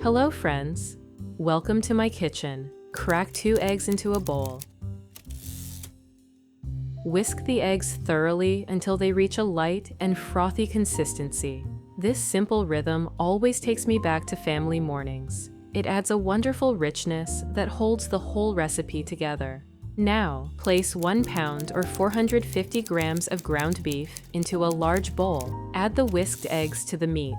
Hello friends! Welcome to my kitchen. Crack 2 eggs into a bowl. Whisk the eggs thoroughly until they reach a light and frothy consistency. This simple rhythm always takes me back to family mornings. It adds a wonderful richness that holds the whole recipe together. Now, place 1 pound or 450 grams of ground beef into a large bowl. Add the whisked eggs to the meat.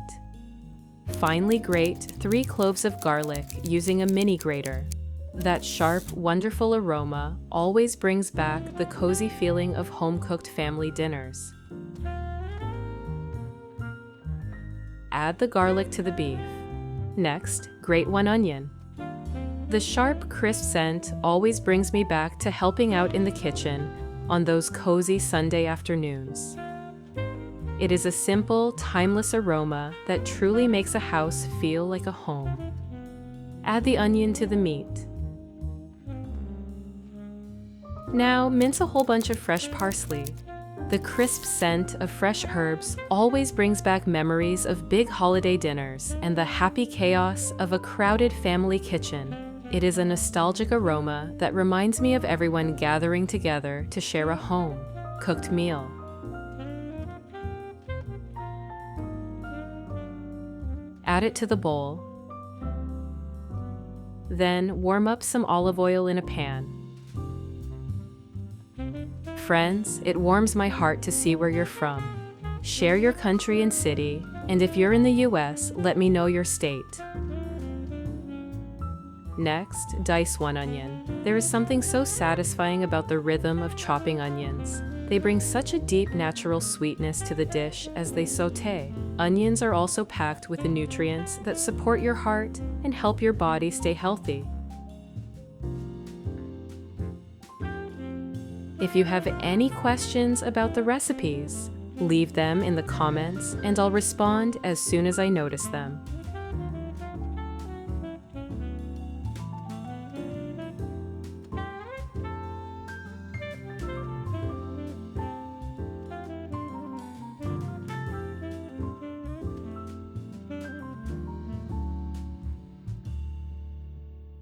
Finely grate 3 cloves of garlic using a mini grater. That sharp, wonderful aroma always brings back the cozy feeling of home-cooked family dinners. Add the garlic to the beef. Next, grate 1 onion. The sharp, crisp scent always brings me back to helping out in the kitchen on those cozy Sunday afternoons. It is a simple, timeless aroma that truly makes a house feel like a home. Add the onion to the meat. Now, mince a whole bunch of fresh parsley. The crisp scent of fresh herbs always brings back memories of big holiday dinners and the happy chaos of a crowded family kitchen. It is a nostalgic aroma that reminds me of everyone gathering together to share a home-cooked meal. Add it to the bowl. Then warm up some olive oil in a pan. Friends, it warms my heart to see where you're from. Share your country and city, and if you're in the US, let me know your state. Next, dice 1 onion. There is something so satisfying about the rhythm of chopping onions. They bring such a deep natural sweetness to the dish as they sauté. Onions are also packed with the nutrients that support your heart and help your body stay healthy. If you have any questions about the recipes, leave them in the comments and I'll respond as soon as I notice them.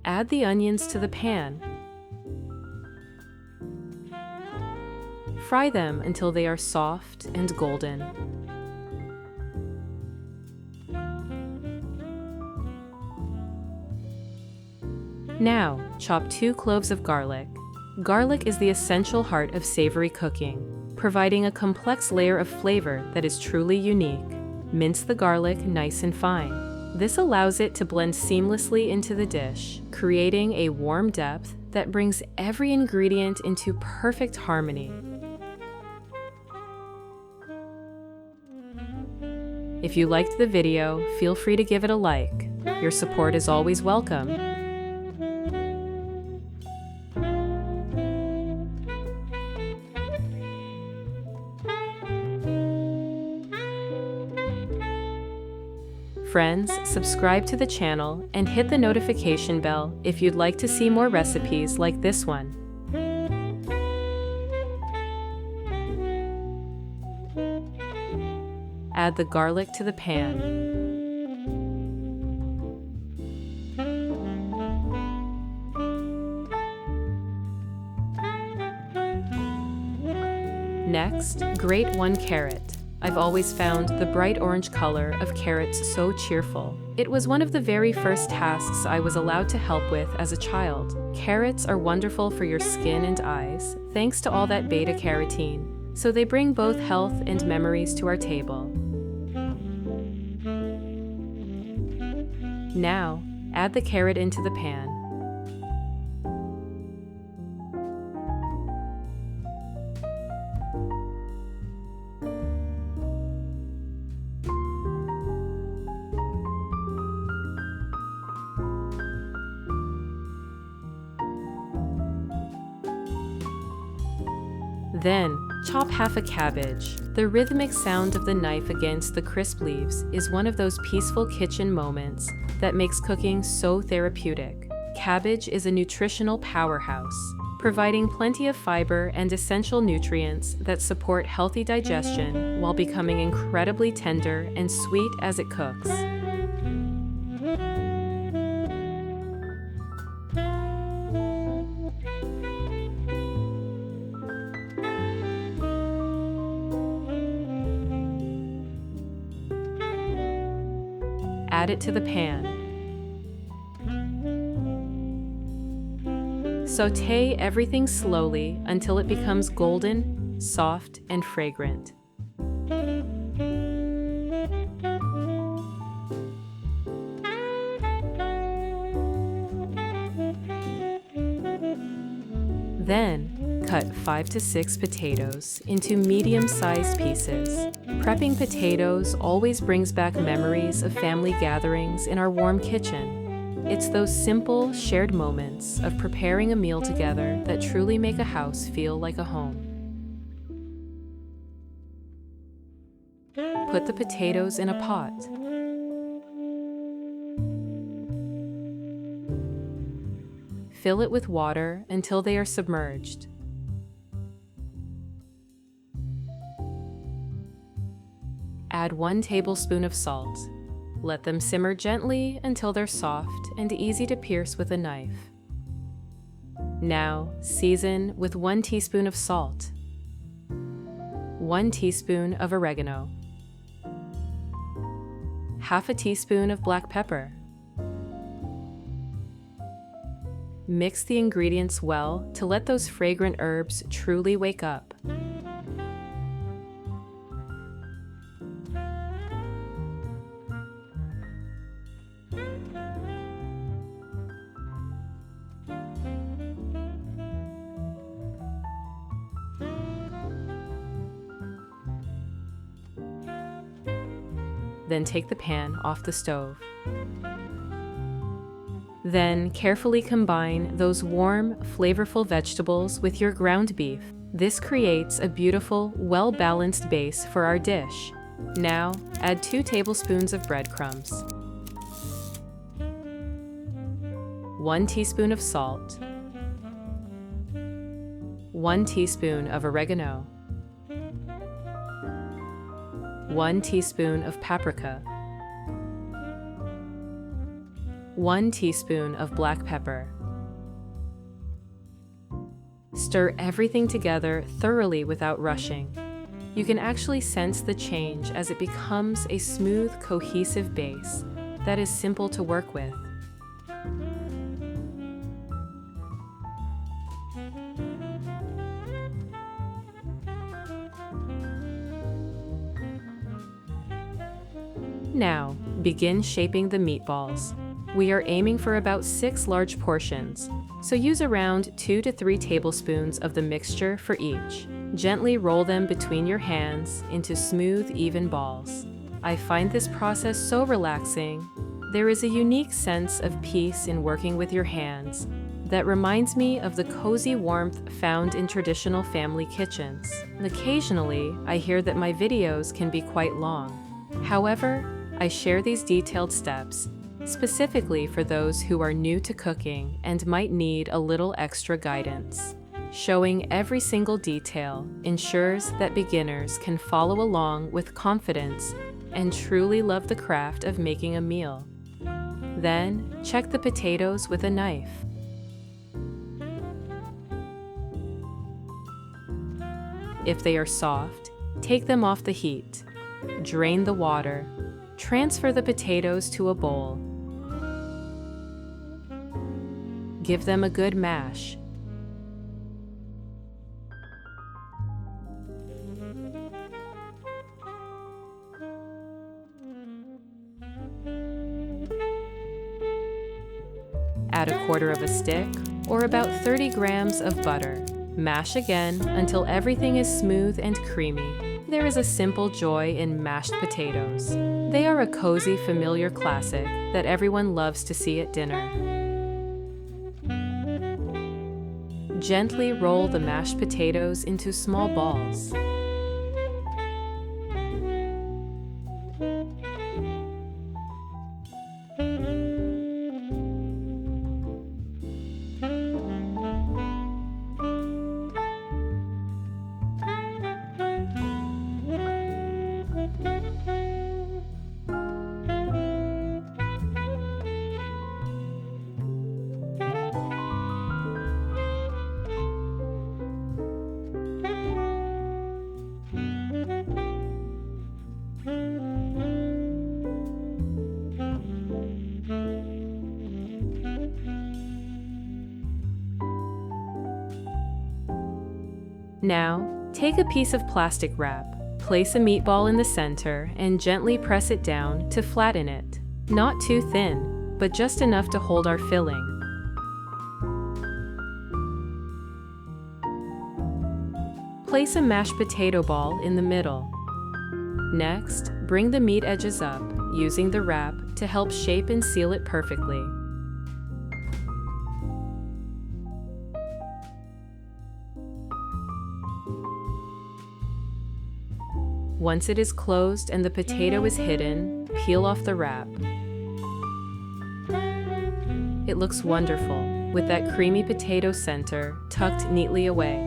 Add the onions to the pan. Fry them until they are soft and golden. Now, chop 2 cloves of garlic. Garlic is the essential heart of savory cooking, providing a complex layer of flavor that is truly unique. Mince the garlic nice and fine. This allows it to blend seamlessly into the dish, creating a warm depth that brings every ingredient into perfect harmony. If you liked the video, feel free to give it a like. Your support is always welcome. Friends, subscribe to the channel and hit the notification bell if you'd like to see more recipes like this one. Add the garlic to the pan. Next, grate 1 carrot. I've always found the bright orange color of carrots so cheerful. It was one of the very first tasks I was allowed to help with as a child. Carrots are wonderful for your skin and eyes, thanks to all that beta-carotene, so they bring both health and memories to our table. Now, add the carrot into the pan. Then, chop half a cabbage. The rhythmic sound of the knife against the crisp leaves is one of those peaceful kitchen moments that makes cooking so therapeutic. Cabbage is a nutritional powerhouse, providing plenty of fiber and essential nutrients that support healthy digestion while becoming incredibly tender and sweet as it cooks. add it to the pan. Sauté everything slowly until it becomes golden, soft, and fragrant. Then, cut 5 to 6 potatoes into medium-sized pieces. Prepping potatoes always brings back memories of family gatherings in our warm kitchen. It's those simple, shared moments of preparing a meal together that truly make a house feel like a home. Put the potatoes in a pot. Fill it with water until they are submerged. Add 1 tablespoon of salt. Let them simmer gently until they're soft and easy to pierce with a knife. Now, season with 1 teaspoon of salt, 1 teaspoon of oregano, half a teaspoon of black pepper. Mix the ingredients well to let those fragrant herbs truly wake up. Then take the pan off the stove. Then carefully combine those warm, flavorful vegetables with your ground beef. This creates a beautiful, well-balanced base for our dish. Now, add 2 tablespoons of breadcrumbs, 1 teaspoon of salt, 1 teaspoon of oregano, 1 teaspoon of paprika, 1 teaspoon of black pepper. Stir everything together thoroughly without rushing. You can actually sense the change as it becomes a smooth, cohesive base that is simple to work with. Now, begin shaping the meatballs. We are aiming for about 6 large portions, so use around 2 to 3 tablespoons of the mixture for each. Gently roll them between your hands into smooth, even balls. I find this process so relaxing. There is a unique sense of peace in working with your hands that reminds me of the cozy warmth found in traditional family kitchens. Occasionally, I hear that my videos can be quite long. However, I share these detailed steps specifically for those who are new to cooking and might need a little extra guidance. Showing every single detail ensures that beginners can follow along with confidence and truly love the craft of making a meal. Then, check the potatoes with a knife. If they are soft, take them off the heat. Drain the water. Transfer the potatoes to a bowl. Give them a good mash. Add 1/4 stick, or about 30 grams of butter. Mash again until everything is smooth and creamy. There is a simple joy in mashed potatoes. They are a cozy, familiar classic that everyone loves to see at dinner. Gently roll the mashed potatoes into small balls. Now, take a piece of plastic wrap, place a meatball in the center, and gently press it down to flatten it. Not too thin, but just enough to hold our filling. Place a mashed potato ball in the middle. Next, bring the meat edges up, using the wrap to help shape and seal it perfectly. Once it is closed and the potato is hidden, peel off the wrap. It looks wonderful, with that creamy potato center tucked neatly away.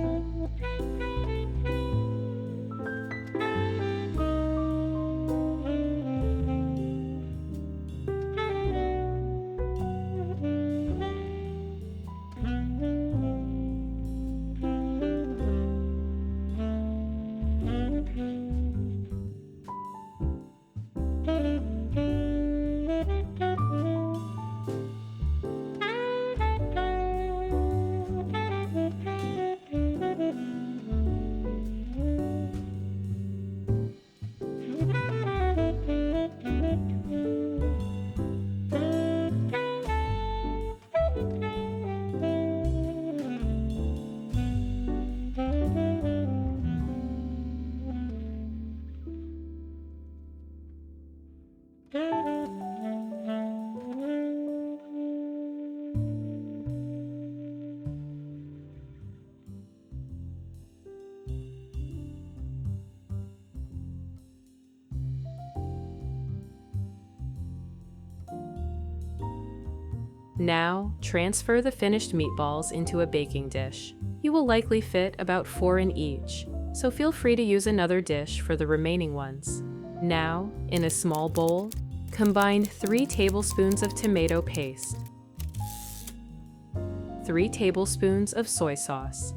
Now, transfer the finished meatballs into a baking dish. You will likely fit about 4 in each, so feel free to use another dish for the remaining ones. Now, in a small bowl, combine 3 tablespoons of tomato paste, 3 tablespoons of soy sauce,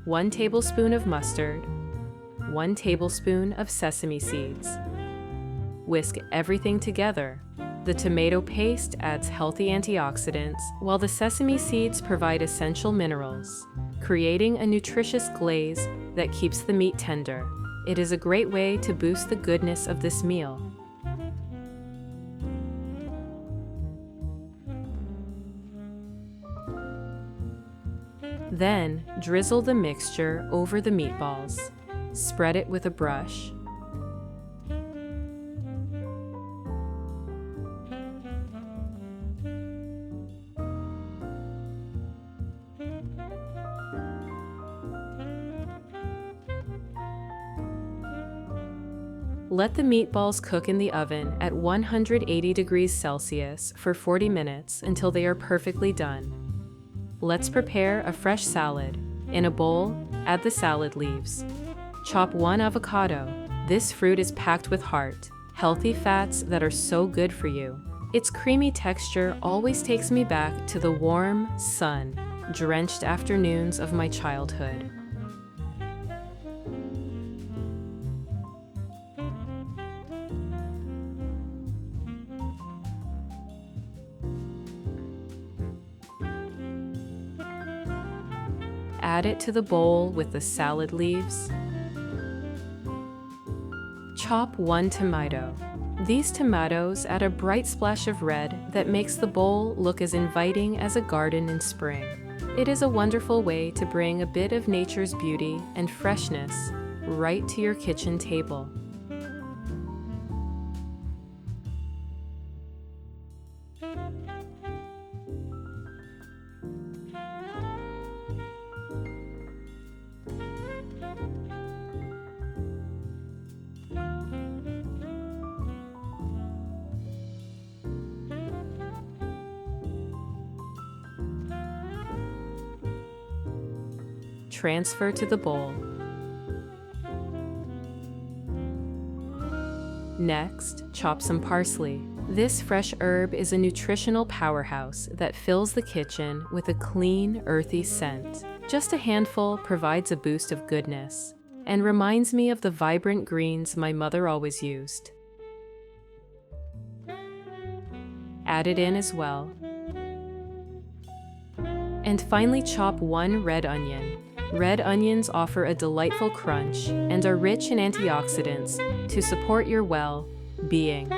1 tablespoon of mustard, 1 tablespoon of sesame seeds. Whisk everything together. The tomato paste adds healthy antioxidants, while the sesame seeds provide essential minerals, creating a nutritious glaze that keeps the meat tender. It is a great way to boost the goodness of this meal. Then, drizzle the mixture over the meatballs. Spread it with a brush. Let the meatballs cook in the oven at 180 degrees Celsius for 40 minutes until they are perfectly done. Let's prepare a fresh salad. In a bowl, add the salad leaves. Chop 1 avocado. This fruit is packed with heart, healthy fats that are so good for you. Its creamy texture always takes me back to the warm, sun-drenched afternoons of my childhood. Add it to the bowl with the salad leaves. Chop 1 tomato. These tomatoes add a bright splash of red that makes the bowl look as inviting as a garden in spring. It is a wonderful way to bring a bit of nature's beauty and freshness right to your kitchen table. Transfer to the bowl. Next, chop some parsley. This fresh herb is a nutritional powerhouse that fills the kitchen with a clean, earthy scent. Just a handful provides a boost of goodness and reminds me of the vibrant greens my mother always used. add it in as well. And finally, chop 1 red onion. Red onions offer a delightful crunch and are rich in antioxidants to support your well-being.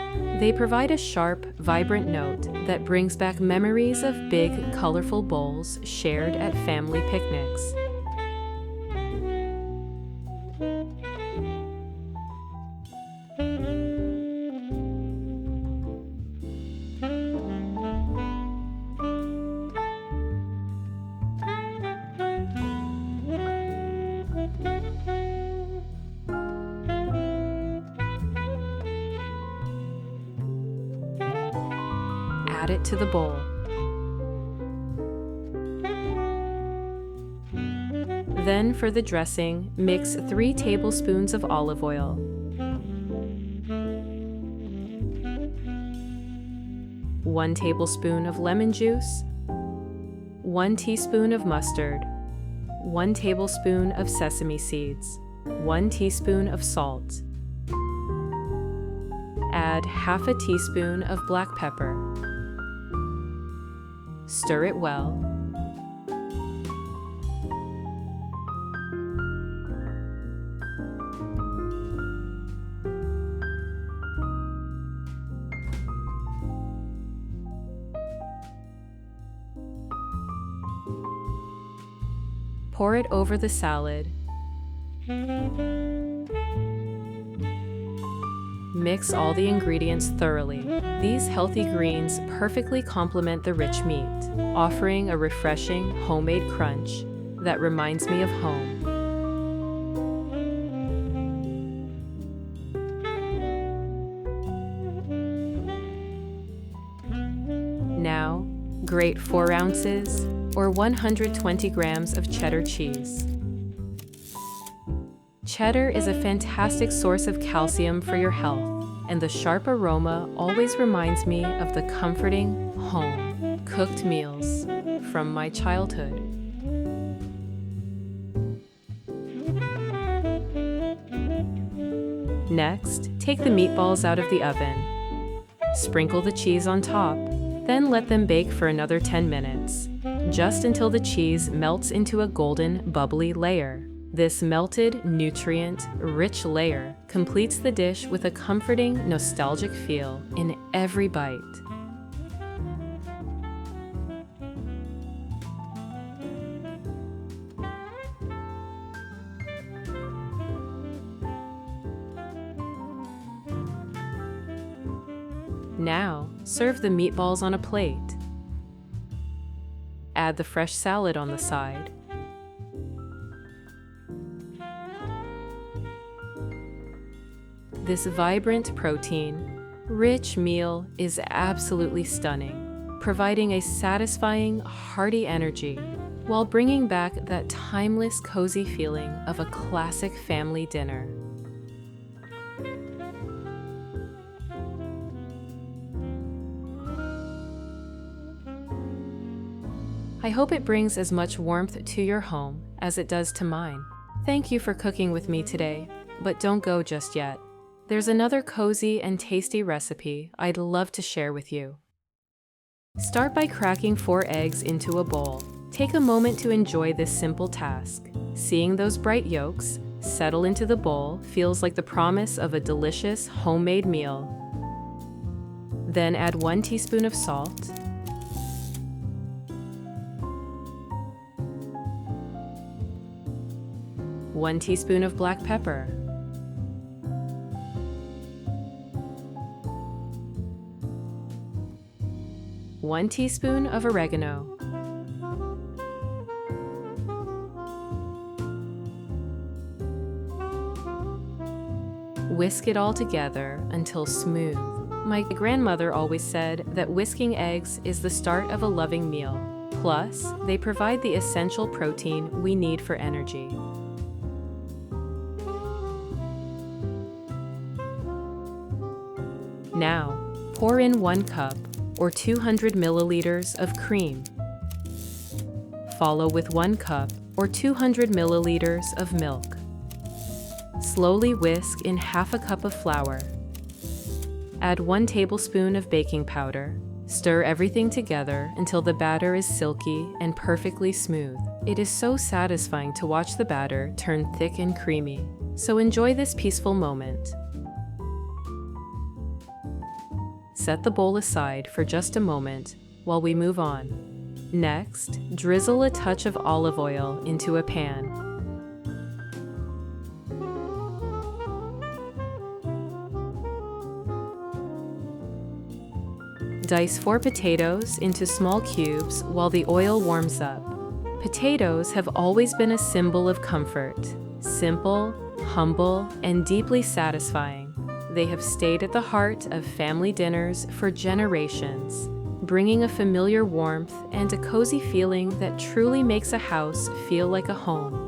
They provide a sharp, vibrant note that brings back memories of big, colorful bowls shared at family picnics. Add it to the bowl. Then for the dressing, mix 3 tablespoons of olive oil, 1 tablespoon of lemon juice, 1 teaspoon of mustard, 1 tablespoon of sesame seeds, 1 teaspoon of salt. Add half a teaspoon of black pepper. Stir it well. Pour it over the salad. Mix all the ingredients thoroughly. These healthy greens perfectly complement the rich meat, offering a refreshing homemade crunch that reminds me of home. Now, grate 4 ounces or 120 grams of cheddar cheese. Cheddar is a fantastic source of calcium for your health, and the sharp aroma always reminds me of the comforting, home-cooked meals from my childhood. Next, take the meatballs out of the oven. Sprinkle the cheese on top, then let them bake for another 10 minutes, just until the cheese melts into a golden, bubbly layer. This melted, nutrient-rich layer completes the dish with a comforting, nostalgic feel in every bite. Now, serve the meatballs on a plate. Add the fresh salad on the side. This vibrant, protein-rich meal is absolutely stunning, providing a satisfying, hearty energy while bringing back that timeless, cozy feeling of a classic family dinner. I hope it brings as much warmth to your home as it does to mine. Thank you for cooking with me today, but don't go just yet. There's another cozy and tasty recipe I'd love to share with you. Start by cracking 4 eggs into a bowl. Take a moment to enjoy this simple task. Seeing those bright yolks settle into the bowl feels like the promise of a delicious homemade meal. Then add 1 teaspoon of salt, 1 teaspoon of black pepper, 1 teaspoon of oregano, whisk it all together until smooth. My grandmother always said that whisking eggs is the start of a loving meal. Plus, they provide the essential protein we need for energy. Now, pour in 1 cup or 200 milliliters of cream. Follow with 1 cup or 200 milliliters of milk. Slowly whisk in half a cup of flour. Add 1 tablespoon of baking powder, Stir everything together until the batter is silky and perfectly smooth. It is so satisfying to watch the batter turn thick and creamy. So enjoy this peaceful moment. Set the bowl aside for just a moment while we move on. Next, drizzle a touch of olive oil into a pan. Dice 4 potatoes into small cubes while the oil warms up. Potatoes have always been a symbol of comfort. Simple, humble, and deeply satisfying. They have stayed at the heart of family dinners for generations, bringing a familiar warmth and a cozy feeling that truly makes a house feel like a home.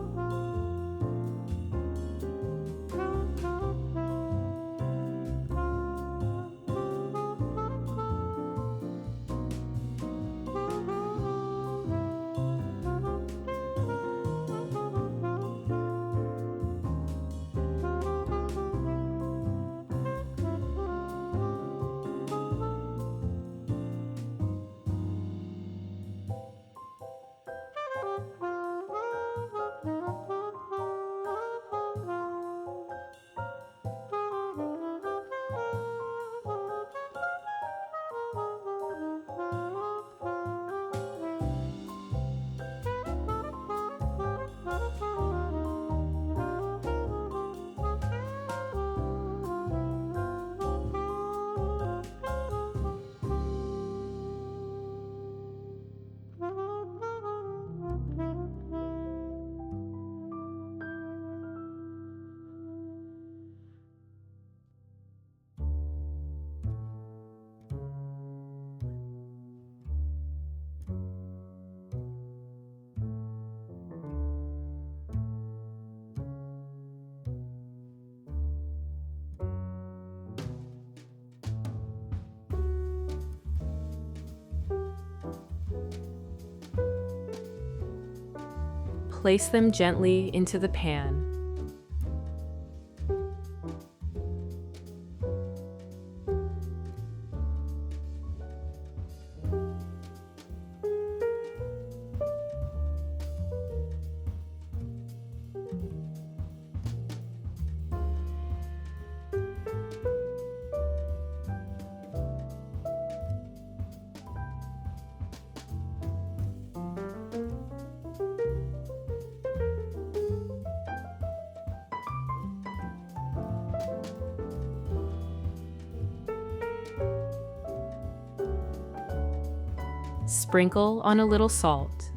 Place them gently into the pan. Sprinkle on a little salt.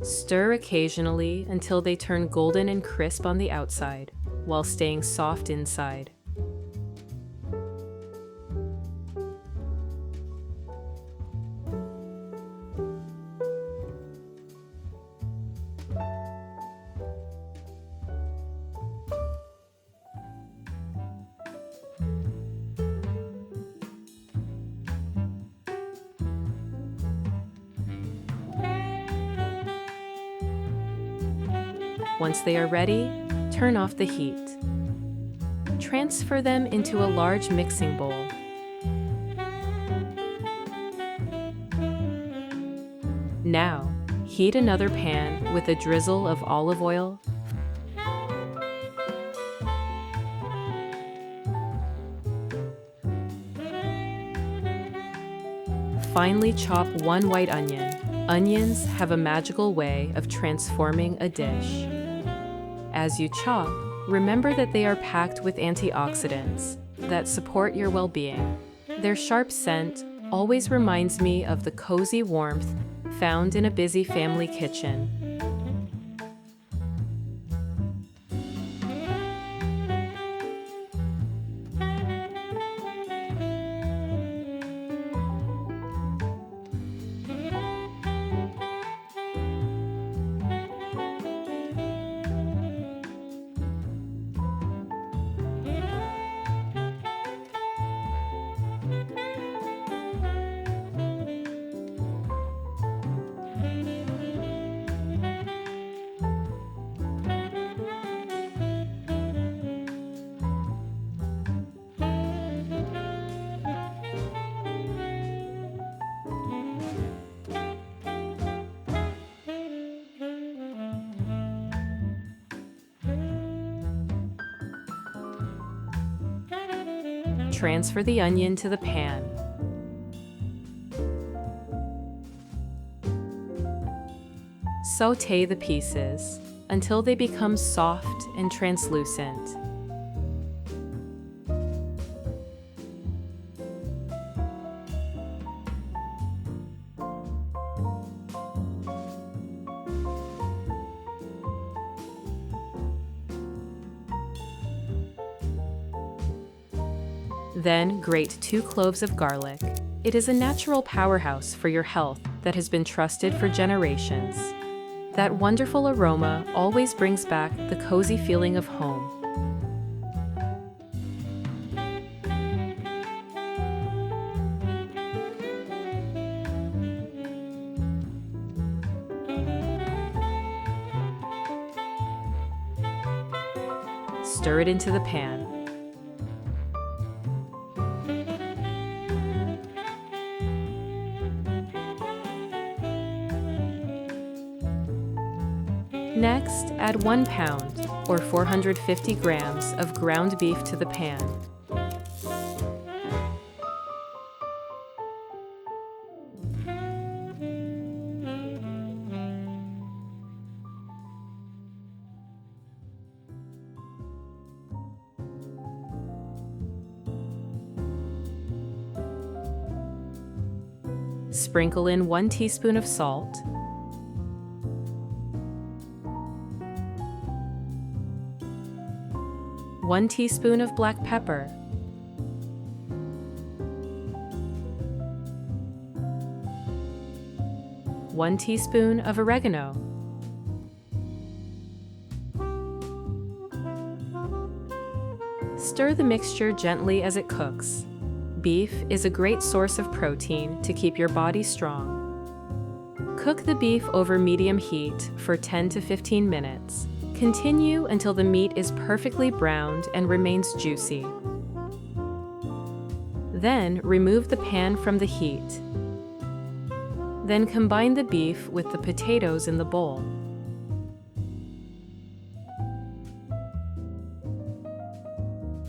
Stir occasionally until they turn golden and crisp on the outside, while staying soft inside. Once they are ready, turn off the heat. Transfer them into a large mixing bowl. Now, heat another pan with a drizzle of olive oil. Finely chop 1 white onion. Onions have a magical way of transforming a dish. As you chop, remember that they are packed with antioxidants that support your well-being. Their sharp scent always reminds me of the cozy warmth found in a busy family kitchen. transfer the onion to the pan. Sauté the pieces until they become soft and translucent. Then grate 2 cloves of garlic. It is a natural powerhouse for your health that has been trusted for generations. That wonderful aroma always brings back the cozy feeling of home. Stir it into the pan. Next, add 1 pound, or 450 grams, of ground beef to the pan. Sprinkle in 1 teaspoon of salt, 1 teaspoon of black pepper, 1 teaspoon of oregano, stir the mixture gently as it cooks. Beef is a great source of protein to keep your body strong. Cook the beef over medium heat for 10 to 15 minutes. Continue until the meat is perfectly browned and remains juicy. Then remove the pan from the heat. Then combine the beef with the potatoes in the bowl.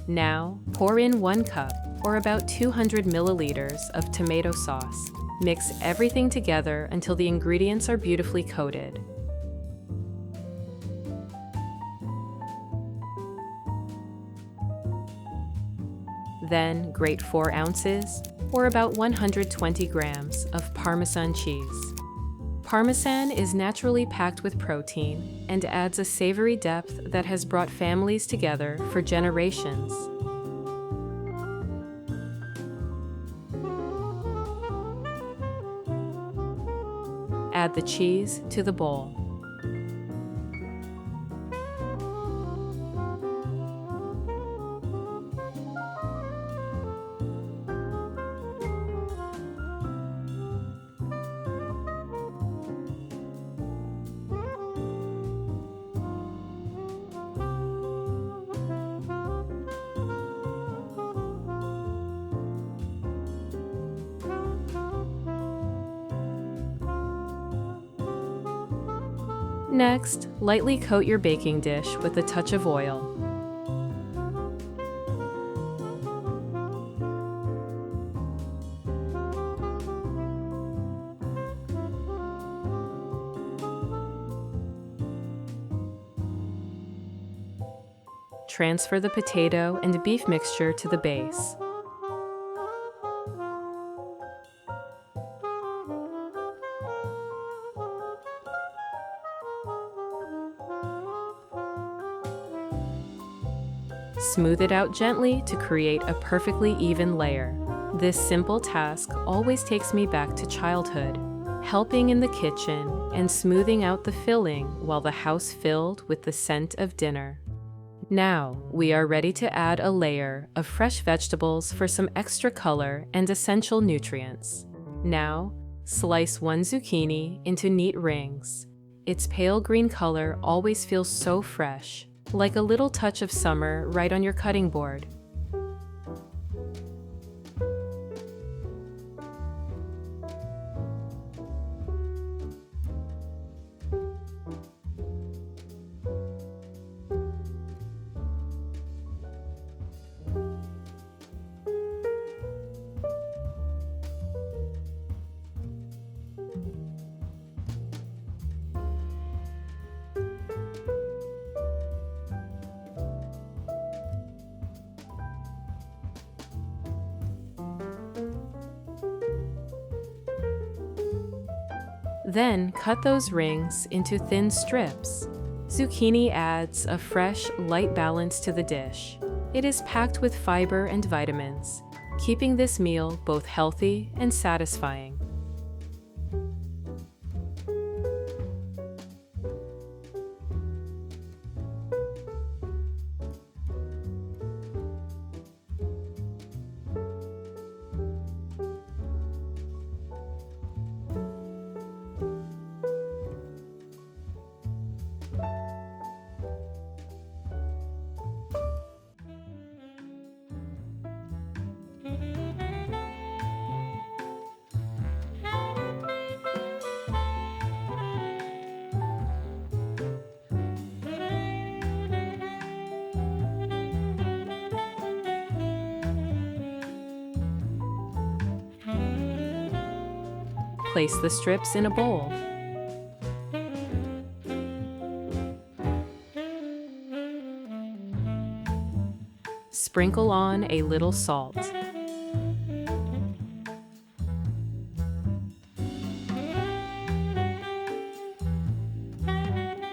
Now, pour in 1 cup, or about 200 milliliters, of tomato sauce. Mix everything together until the ingredients are beautifully coated. Then grate 4 ounces, or about 120 grams, of Parmesan cheese. Parmesan is naturally packed with protein and adds a savory depth that has brought families together for generations. Add the cheese to the bowl. Next, lightly coat your baking dish with a touch of oil. Transfer the potato and beef mixture to the base. Smooth it out gently to create a perfectly even layer. This simple task always takes me back to childhood, helping in the kitchen and smoothing out the filling while the house filled with the scent of dinner. Now, we are ready to add a layer of fresh vegetables for some extra color and essential nutrients. Now, slice 1 zucchini into neat rings. Its pale green color always feels so fresh, like a little touch of summer right on your cutting board. Then cut those rings into thin strips. Zucchini adds a fresh, light balance to the dish. It is packed with fiber and vitamins, keeping this meal both healthy and satisfying. Place the strips in a bowl. Sprinkle on a little salt.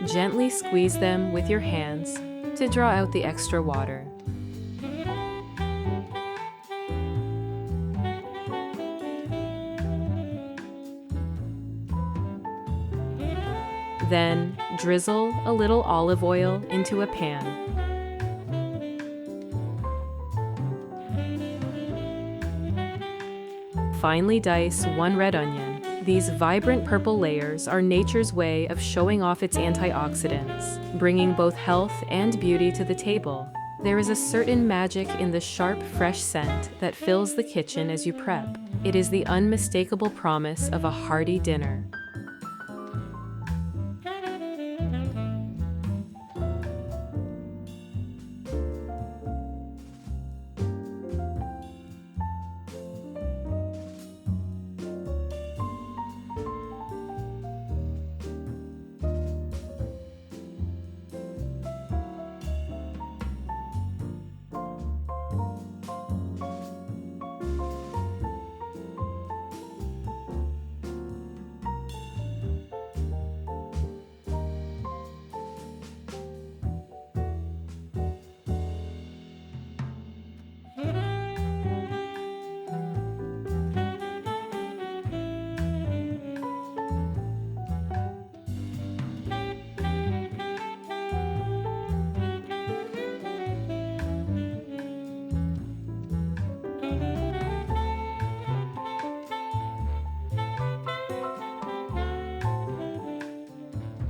Gently squeeze them with your hands to draw out the extra water. Then, drizzle a little olive oil into a pan. Finely dice one red onion. These vibrant purple layers are nature's way of showing off its antioxidants, bringing both health and beauty to the table. There is a certain magic in the sharp, fresh scent that fills the kitchen as you prep. It is the unmistakable promise of a hearty dinner.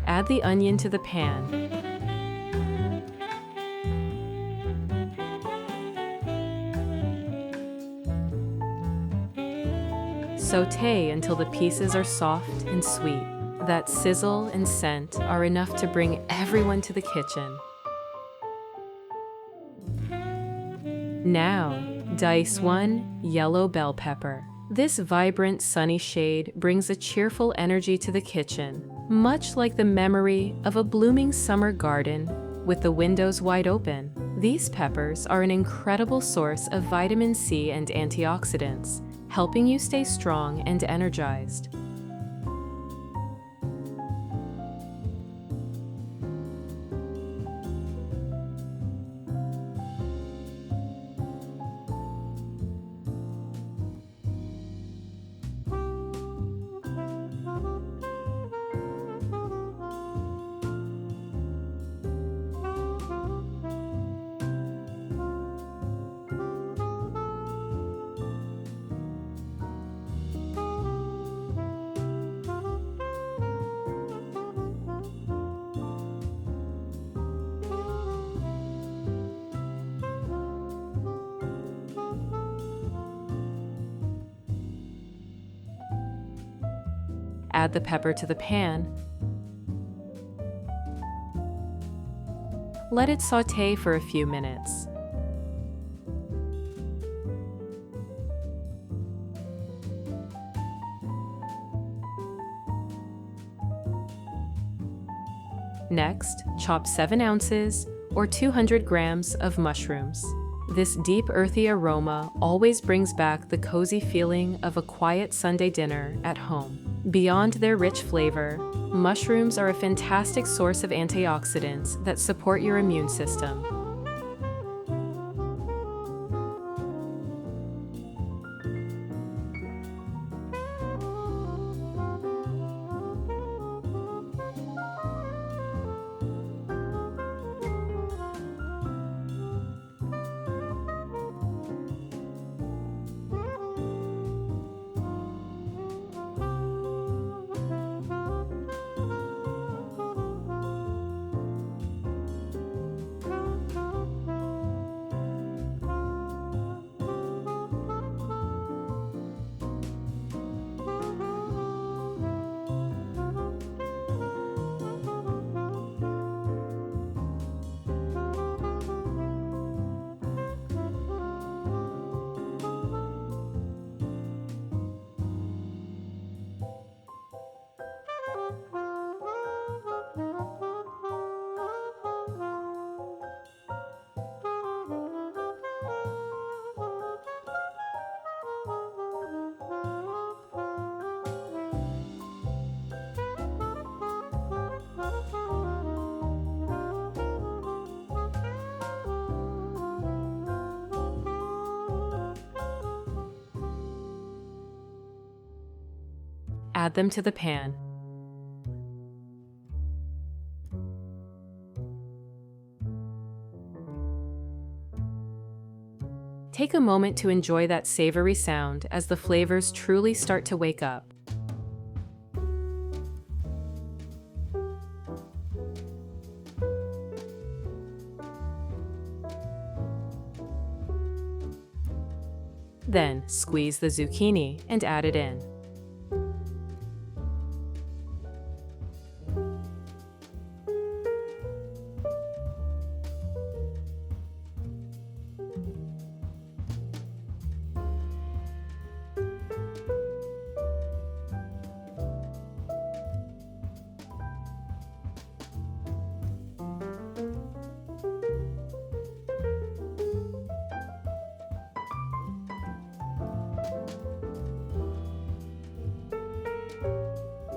Add the onion to the pan. Sauté until the pieces are soft and sweet. That sizzle and scent are enough to bring everyone to the kitchen. Now, dice one yellow bell pepper. This vibrant, sunny shade brings a cheerful energy to the kitchen, much like the memory of a blooming summer garden with the windows wide open. These peppers are an incredible source of vitamin C and antioxidants, helping you stay strong and energized. Add the pepper to the pan. Let it sauté for a few minutes. Next, chop 7 ounces or 200 grams of mushrooms. This deep, earthy aroma always brings back the cozy feeling of a quiet Sunday dinner at home. Beyond their rich flavor, mushrooms are a fantastic source of antioxidants that support your immune system. Add them to the pan. Take a moment to enjoy that savory sound as the flavors truly start to wake up. Then, squeeze the zucchini and add it in.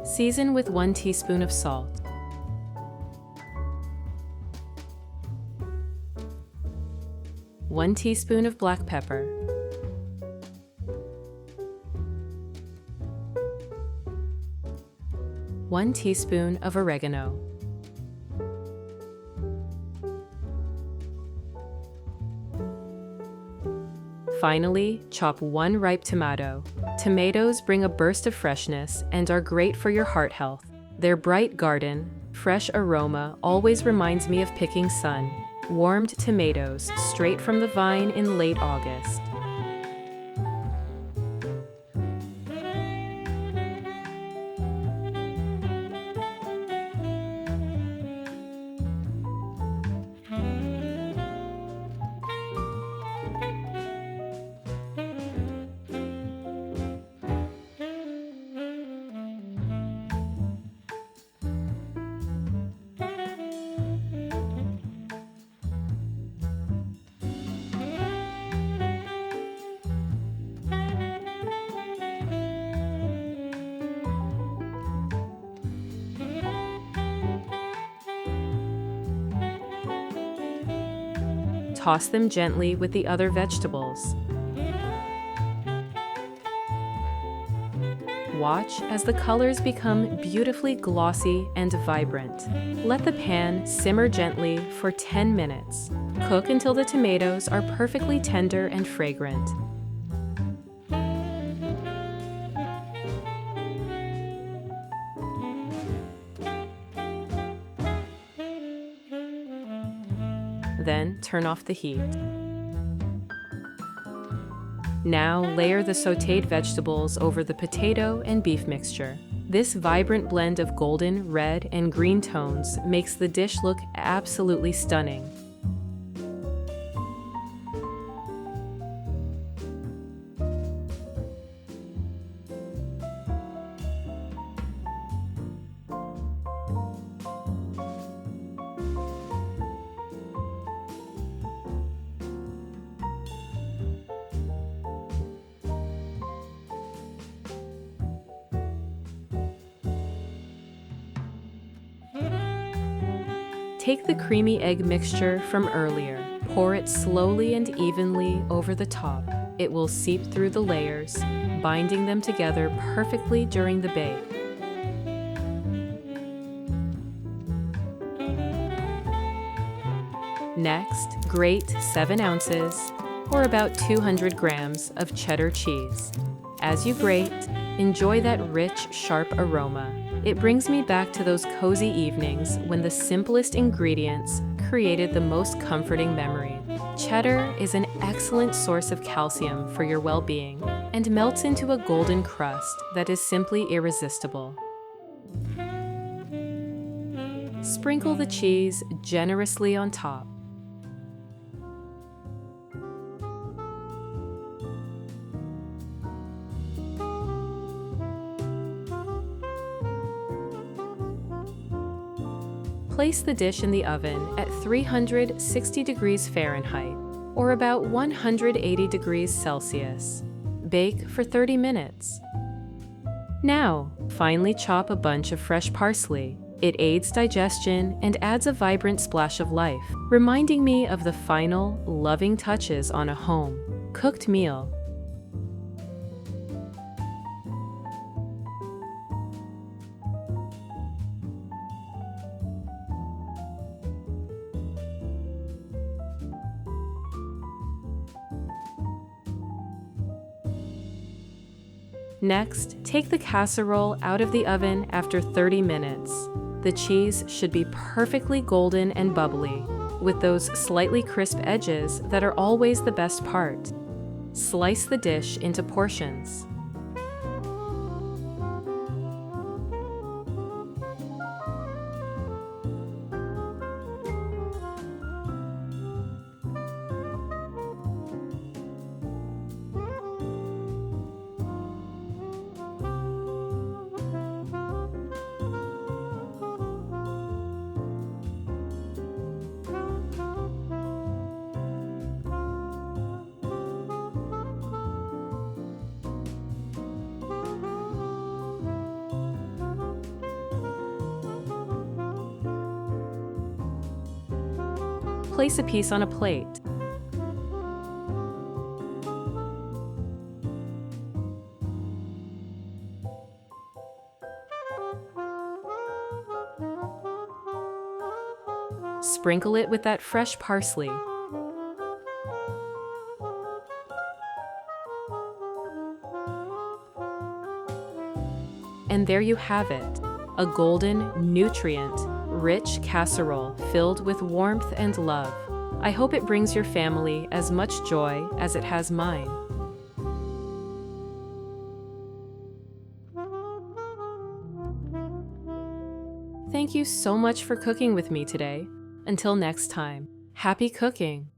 Season with 1 teaspoon of salt, 1 teaspoon of black pepper, 1 teaspoon of oregano, finally, chop 1 ripe tomato. Tomatoes bring a burst of freshness and are great for your heart health. Their bright garden, fresh aroma always reminds me of picking sun-warmed tomatoes straight from the vine in late August. Toss them gently with the other vegetables. Watch as the colors become beautifully glossy and vibrant. Let the pan simmer gently for 10 minutes. Cook until the tomatoes are perfectly tender and fragrant. Then turn off the heat. Now layer the sautéed vegetables over the potato and beef mixture. This vibrant blend of golden, red, and green tones makes the dish look absolutely stunning. Take the creamy egg mixture from earlier. Pour it slowly and evenly over the top. It will seep through the layers, binding them together perfectly during the bake. Next, grate 7 ounces, or about 200 grams of cheddar cheese. As you grate, enjoy that rich, sharp aroma. It brings me back to those cozy evenings when the simplest ingredients created the most comforting memory. Cheddar is an excellent source of calcium for your well-being and melts into a golden crust that is simply irresistible. Sprinkle the cheese generously on top. Place the dish in the oven at 360 degrees Fahrenheit, or about 180 degrees Celsius. Bake for 30 minutes. Now, finely chop a bunch of fresh parsley. It aids digestion and adds a vibrant splash of life, reminding me of the final, loving touches on a home-cooked meal. Next, take the casserole out of the oven after 30 minutes. The cheese should be perfectly golden and bubbly, with those slightly crisp edges that are always the best part. Slice the dish into portions. Place a piece on a plate. Sprinkle it with that fresh parsley. And there you have it, a golden, nutrient-rich casserole filled with warmth and love. I hope it brings your family as much joy as it has mine. Thank you so much for cooking with me today. Until next time, happy cooking!